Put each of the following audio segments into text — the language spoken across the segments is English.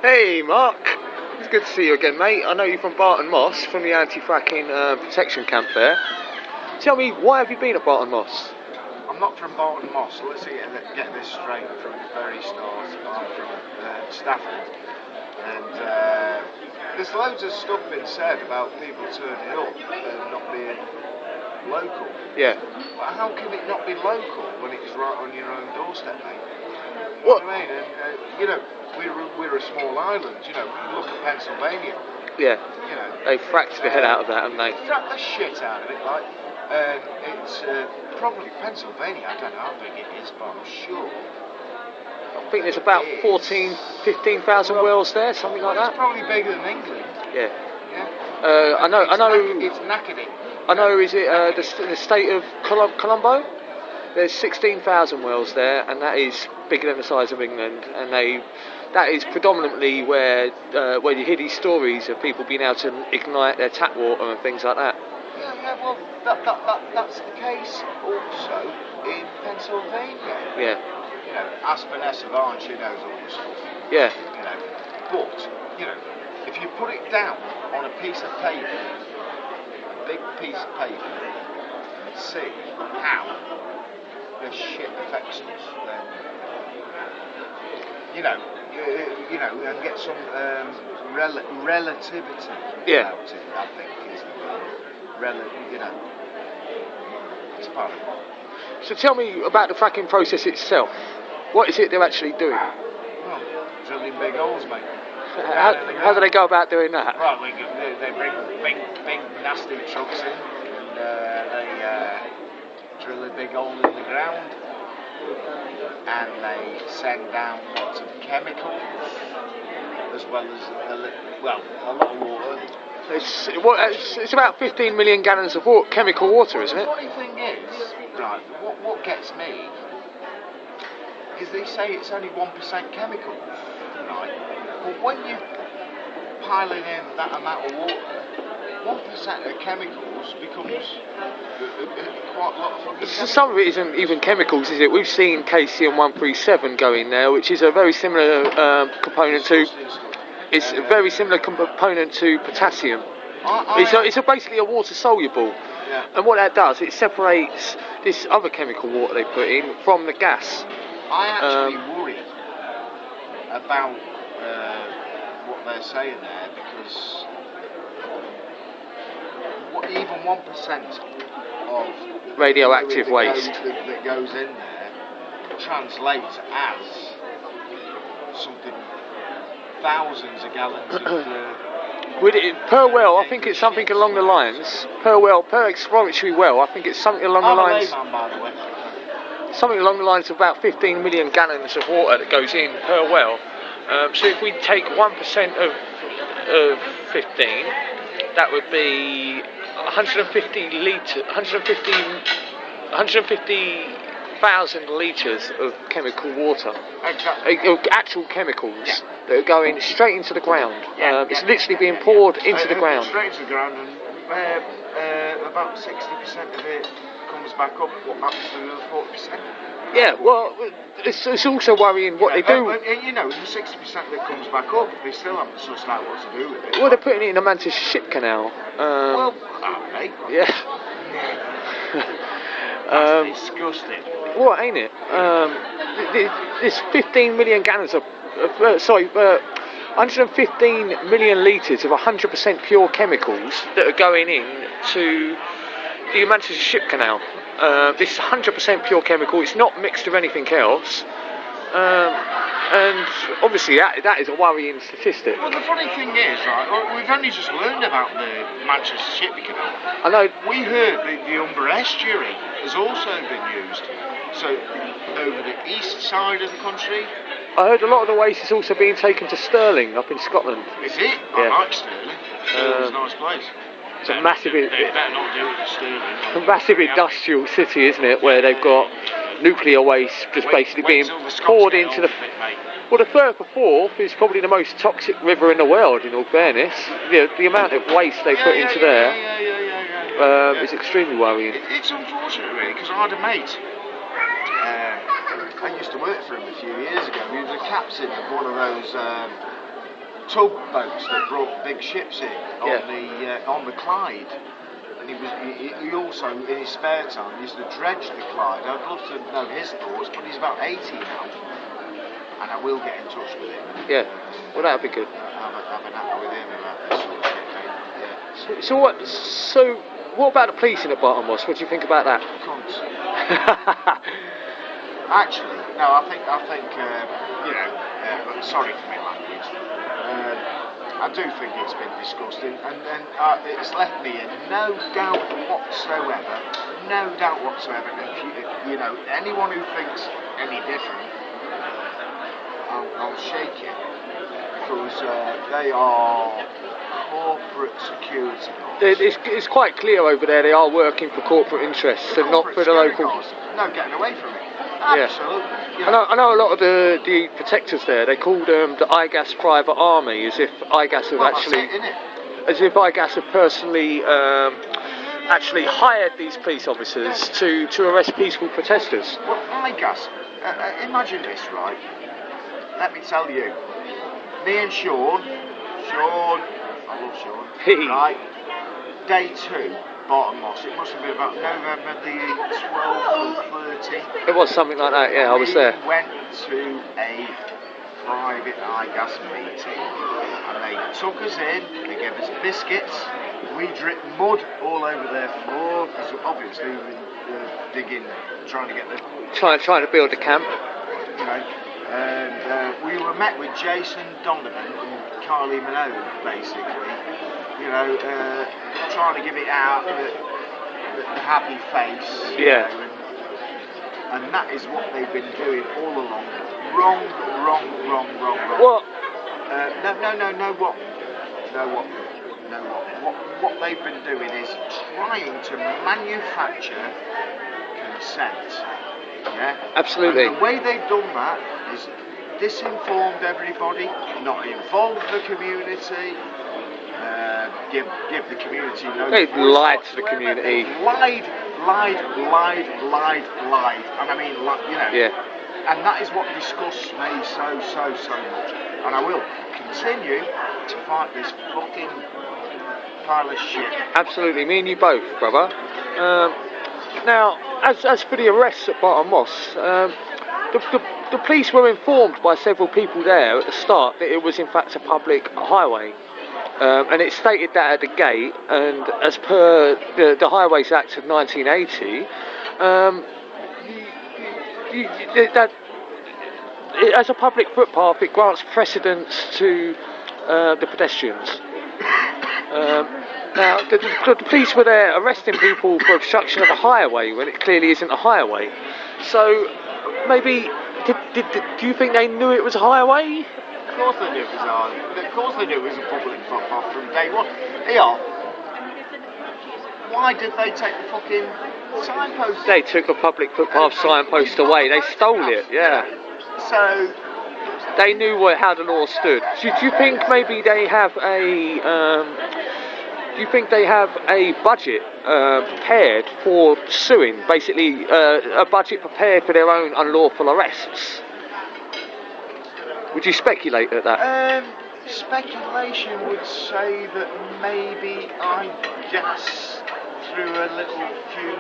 Hey Mark, it's good to see you again, mate. I know you from Barton Moss, from the Anti-Fracking Protection camp there. Tell me, why have you been at Barton Moss? I'm not from Barton Moss, so let's get this straight from the very start. I'm from Stafford, and there's loads of stuff been said about people turning up and not being local. Yeah. But how can it not be local when it's right on your own doorstep, mate? You What? know what I mean? And you know, we're a small island. You know, look at Pennsylvania. Yeah. You know, They fracked the head out of that, haven't they? Fracked the shit out of it, like. It's probably Pennsylvania. I don't know how big it is, but I'm sure. I think there's about 15,000 wells there, something like that. It's probably bigger than England. Yeah. Yeah. I know. It's knackered. I know. Is it the state of Colombo? There's 16,000 wells there, and that is bigger than the size of England. And that is predominantly where you hear these stories of people being able to ignite their tap water and things like that. Yeah, well, that's the case also in Pennsylvania. Yeah. You know, ask Vanessa Vaughn, she knows all this stuff. Yeah. You know, but, you know, if you put it down on a piece of paper, a big piece of paper, and see how this shit affects us, then, you know, and get some relativity about it, I think, is the word. You know, it's part of it. So tell me about the fracking process itself. What is it they're actually doing? Well, drilling big holes, mate. How do they go about doing that? Well, they bring big nasty trucks in, and they drill a big hole in the ground, and they send down lots of chemicals, as well as a lot of water. It's about 15 million gallons of chemical water, isn't it? The funny thing is, right, what gets me is they say it's only 1% chemicals, right? But when you piling in that amount of water, 1% of chemicals becomes quite a lot of fucking chemicals. Some of it isn't even chemicals, is it? We've seen KCM137 go in there, which is a very similar component to... It's a very similar component to potassium. It's basically a water soluble, and what that does, it separates this other chemical water they put in from the gas. I actually worry about what they're saying there, because even 1% of radioactive waste that goes in there translates as something. Thousands of gallons of per well, I think it's something along the lines. Per exploratory well, I think it's something along the lines. Something along the lines of about 15 million gallons of water that goes in per well. So if we take 1% of 15, that would be 150,000 litres of chemical water. Exactly. Actual chemicals that are going straight into the ground. It's literally being poured into the ground. Straight into the ground, and about 60% of it comes back up. What happens to the other 40%? Yeah, well, it's also worrying what they do. You know, the 60% that comes back up, they still haven't sussed out what to do with it. Well, they're putting it in a Manchester ship canal. Yeah. That's disgusting. What, ain't it? There's 15 million gallons of 115 million litres of 100% pure chemicals that are going in to the Manchester ship canal. This is 100% pure chemical. It's not mixed with anything else. And obviously that is a worrying statistic. Well, the funny thing is, right, we've only just learned about the Manchester Shipping Canal. I know. We heard that the Humber Estuary has also been used. So, over the east side of the country. I heard a lot of the waste is also being taken to Stirling up in Scotland. Is it? Yeah. I like Stirling. Stirling's a nice place. It's a massive... They better not do it to Stirling. A massive industrial city, isn't it, where they've got nuclear waste just basically being poured into the... Well, the Firth of Forth is probably the most toxic river in the world, in all fairness. The amount of waste they put into there is extremely worrying. It's unfortunate, really, because I had a mate. I used to work for him a few years ago. He was a captain of one of those tugboats that brought big ships in Yeah. on the Clyde. And he also, in his spare time, used to dredge the Clyde. I'd love to know his thoughts, but he's about 80 now. And I will get in touch with him. Yeah, well, that'd be good. Have an app with him about this sort of shit, yeah. So what about the policing at Barton Moss? What do you think about that? Cunts. Actually, no, I think sorry for my language. I do think it's been disgusting, and it's left me in no doubt whatsoever. And anyone who thinks any different, I'll shake it, because they are corporate security guards. It's quite clear over there they are working for corporate interests and not for the local. No getting away from it. Absolutely. Yeah. I know a lot of the protectors there. They call them the IGAS private army, as if IGAS have IGAS have personally actually hired these police officers to arrest peaceful protesters. Well, IGAS. Imagine this, right? Let me tell you. Me and Sean, I love Sean. Right. Day 2. Barton Moss. It must have been about November the 12th or 13th. It was something like that, yeah, I was there. We went to a private IGAS meeting and they took us in, they gave us biscuits, we dripped mud all over their floor because obviously we were digging, trying to get the... Trying to build a camp. You know, and we were met with Jason Donovan and Kylie Minogue, basically. You know, trying to give it out the happy face. Yeah. You know, and that is what they've been doing all along. Wrong. What? What they've been doing is trying to manufacture consent. Yeah. Absolutely. And the way they've done that is disinformed everybody, not involved the community. Give the community no They voice lied to the whatsoever. community. Lied, and I mean, Yeah. And that is what disgusts me so much. And I will continue to fight this fucking pile of shit. Absolutely, me and you both, brother. Now, as for the arrests at Barton Moss, the police were informed by several people there at the start that it was in fact a public highway. And it stated that at the gate, and as per the Highways Act of 1980, as a public footpath, it grants precedence to the pedestrians. Now, the police were there arresting people for obstruction of a highway when it clearly isn't a highway. So, maybe, do you think they knew it was a highway? Of course they knew it was a highway. Of course they knew it was a public footpath from day one. Yeah. Why did they take the fucking signpost? They took a public footpath signpost away. They stole it, yeah. So... They knew how the law stood. Do you think maybe they have a... do you think they have a budget prepared for suing? Basically, a budget prepared for their own unlawful arrests? Would you speculate at that? Speculation would say that maybe IGAS threw a little few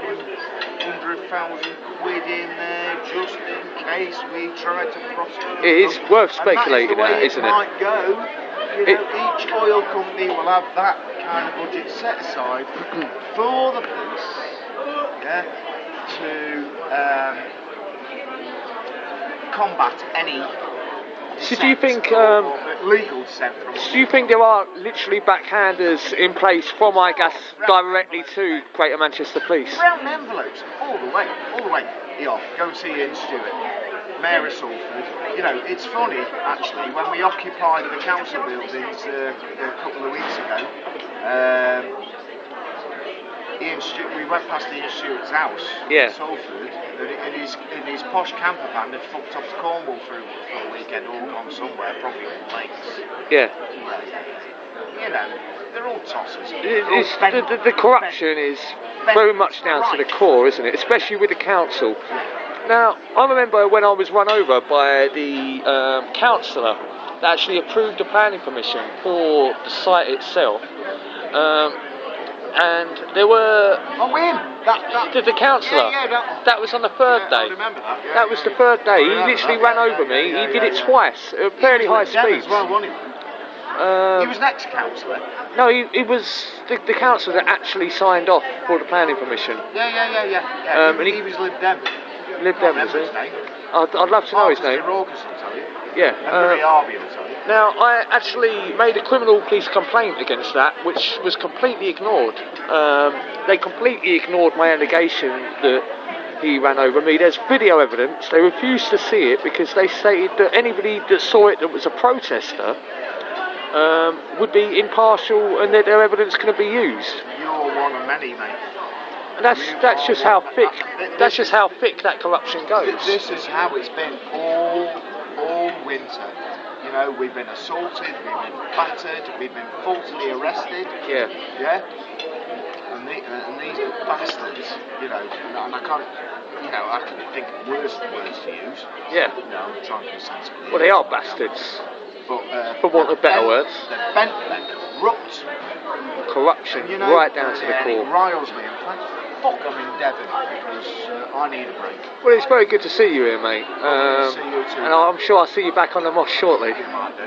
£100,000 in there just in case we tried to prosecute. It is worth speculating at, isn't it? Might go. You know, each oil company will have that kind of budget set aside for the police, to combat any. So do you think legal dissent from? Do you think there are literally backhanders in place from IGAS directly to Greater Manchester Police? Brown envelopes all the way. Yeah, go and see Ian Stewart, Mayor of Salford. You know, it's funny actually when we occupied the council buildings a couple of weeks ago. We went past Ian Stewart's house in Salford, and his posh camper van had fucked off to Cornwall for a weekend or on somewhere, probably on lakes. Yeah. You know, they're all tossers. The corruption is very much down to the core, isn't it? Especially with the council. Now, I remember when I was run over by the councillor that actually approved the planning permission for the site itself. And there were the councillor. That was on the third day. I remember that. That was the third day. He literally ran over me. He did it twice at fairly high speed. Well, wasn't he? He was next councillor. No, he was the councillor that actually signed off for the planning permission. Yeah. He was Lib Dem. Lib Dem, was he? I'd love to know his name. Yeah. Now, I actually made a criminal police complaint against that, which was completely ignored. They completely ignored my allegation that he ran over me. There's video evidence. They refused to see it because they stated that anybody that saw it that was a protester would be impartial and that their evidence couldn't be used. You're one of many, mate. And that's just how thick that corruption goes. This is how it's been all winter. You know, we've been assaulted, we've been battered, we've been falsely arrested. Yeah. And these bastards, you know, and I can't, you know, I can think of worse words to use. Yeah. You know, I'm trying to be sensible. Well, they are bastards. But, for want of better words. They're bent, they're corrupt. Corruption, you know, right down to the core. It riles me. In fact, fuck, I'm in Devon because I need a break. Well, it's very good to see you here, mate. See you too. And I'm sure I'll see you back on the Moss shortly. You might do.